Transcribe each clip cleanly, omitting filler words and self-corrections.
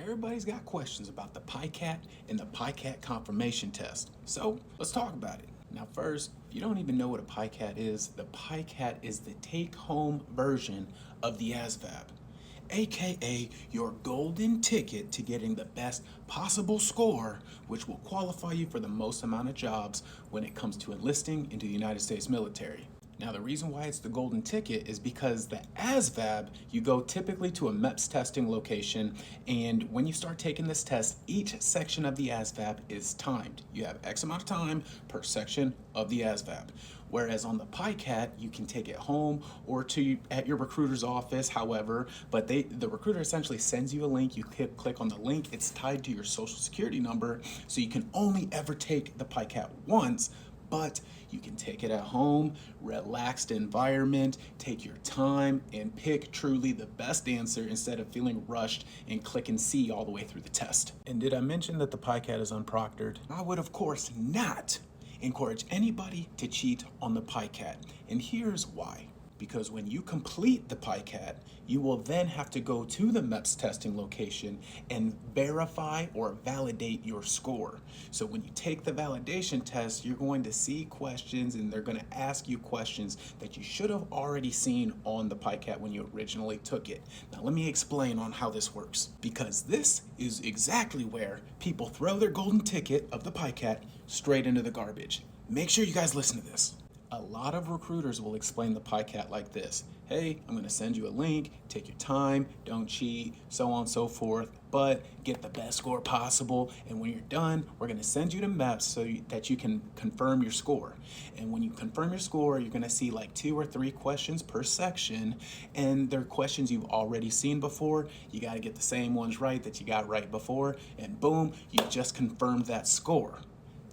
Everybody's got questions about the PiCAT and the PiCAT confirmation test. So let's talk about it. Now first, if you don't even know what a PiCAT is, the PiCAT is the take-home version of the ASVAB, aka your golden ticket to getting the best possible score, which will qualify you for the most amount of jobs when it comes to enlisting into the United States military. Now the reason why it's the golden ticket is because the ASVAB, you go typically to a MEPS testing location, and when you start taking this test, each section of the ASVAB is timed. You have X amount of time per section of the ASVAB. Whereas on the PiCAT, you can take it home or at your recruiter's office, however, but the recruiter essentially sends you a link, you click on the link, it's tied to your social security number, so you can only ever take the PiCAT once, but you can take it at home, relaxed environment, take your time, and pick truly the best answer instead of feeling rushed and clicking C all the way through the test. And did I mention that the PiCAT is unproctored? I would, of course, not encourage anybody to cheat on the PiCAT. And here's why. Because when you complete the PiCAT, you will then have to go to the MEPS testing location and verify or validate your score. So when you take the validation test, you're going to see questions and they're going to ask you questions that you should have already seen on the PiCAT when you originally took it. Now let me explain on how this works, because this is exactly where people throw their golden ticket of the PiCAT straight into the garbage. Make sure you guys listen to this. A lot of recruiters will explain the PiCAT like this. Hey, I'm gonna send you a link, take your time, don't cheat, so on and so forth, but get the best score possible. And when you're done, we're gonna send you to MEPS so that you can confirm your score. And when you confirm your score, you're gonna see like 2 or 3 questions per section, and they're questions you've already seen before. You gotta get the same ones right that you got right before, and boom, you just confirmed that score.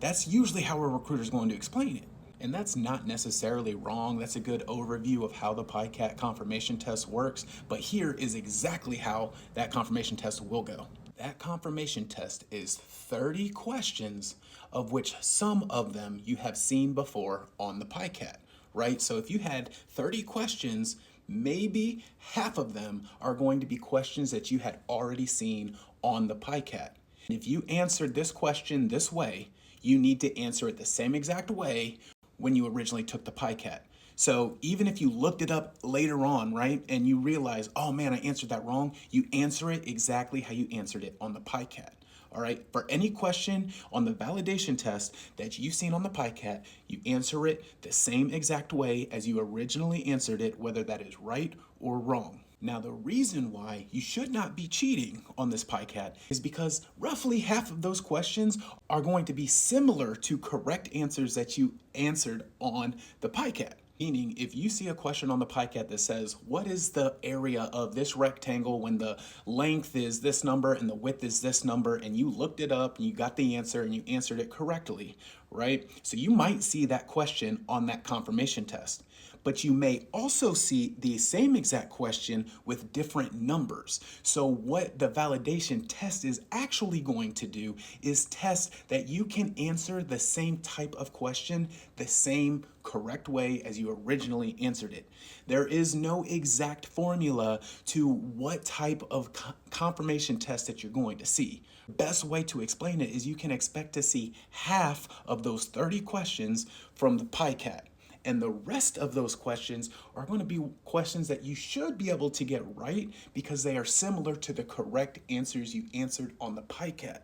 That's usually how a recruiter's going to explain it. And that's not necessarily wrong. That's a good overview of how the PiCAT confirmation test works. But here is exactly how that confirmation test will go. That confirmation test is 30 questions, of which some of them you have seen before on the PiCAT, right? So if you had 30 questions, maybe half of them are going to be questions that you had already seen on the PiCAT. And if you answered this question this way, you need to answer it the same exact way when you originally took the PiCAT. So even if you looked it up later on, right, and you realize, oh man, I answered that wrong, you answer it exactly how you answered it on the PiCAT. All right, for any question on the validation test that you've seen on the PiCAT, you answer it the same exact way as you originally answered it, whether that is right or wrong. Now, the reason why you should not be cheating on this PiCAT is because roughly half of those questions are going to be similar to correct answers that you answered on the PiCAT. Meaning, if you see a question on the PiCAT that says, what is the area of this rectangle when the length is this number and the width is this number, and you looked it up and you got the answer and you answered it correctly, right? So you might see that question on that confirmation test. But you may also see the same exact question with different numbers. So what the validation test is actually going to do is test that you can answer the same type of question the same correct way as you originally answered it. There is no exact formula to what type of confirmation test that you're going to see. Best way to explain it is you can expect to see half of those 30 questions from the PiCAT. And the rest of those questions are going to be questions that you should be able to get right because they are similar to the correct answers you answered on the PiCAT.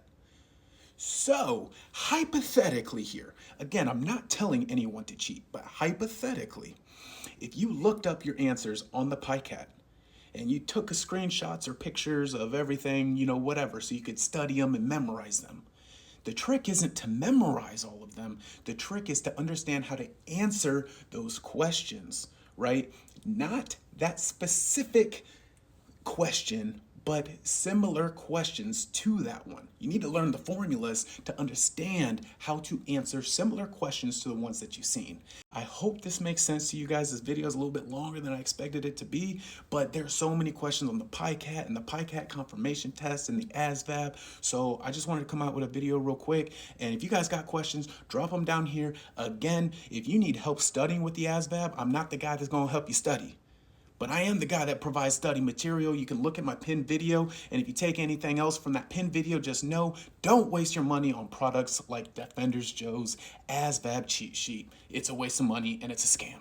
So, hypothetically here, again, I'm not telling anyone to cheat, but hypothetically, if you looked up your answers on the PiCAT and you took screenshots or pictures of everything, whatever, so you could study them and memorize them, the trick isn't to memorize all of them. The trick is to understand how to answer those questions, right? Not that specific question, but similar questions to that one. You need to learn the formulas to understand how to answer similar questions to the ones that you've seen. I hope this makes sense to you guys. This video is a little bit longer than I expected it to be, but there's so many questions on the PiCAT and the PiCAT confirmation test and the ASVAB. So I just wanted to come out with a video real quick. And if you guys got questions, drop them down here. Again, if you need help studying with the ASVAB, I'm not the guy that's gonna help you study. But I am the guy that provides study material. You can look at my pinned video, and if you take anything else from that pinned video, just know, don't waste your money on products like Defenders Joe's ASVAB cheat sheet. It's a waste of money and it's a scam.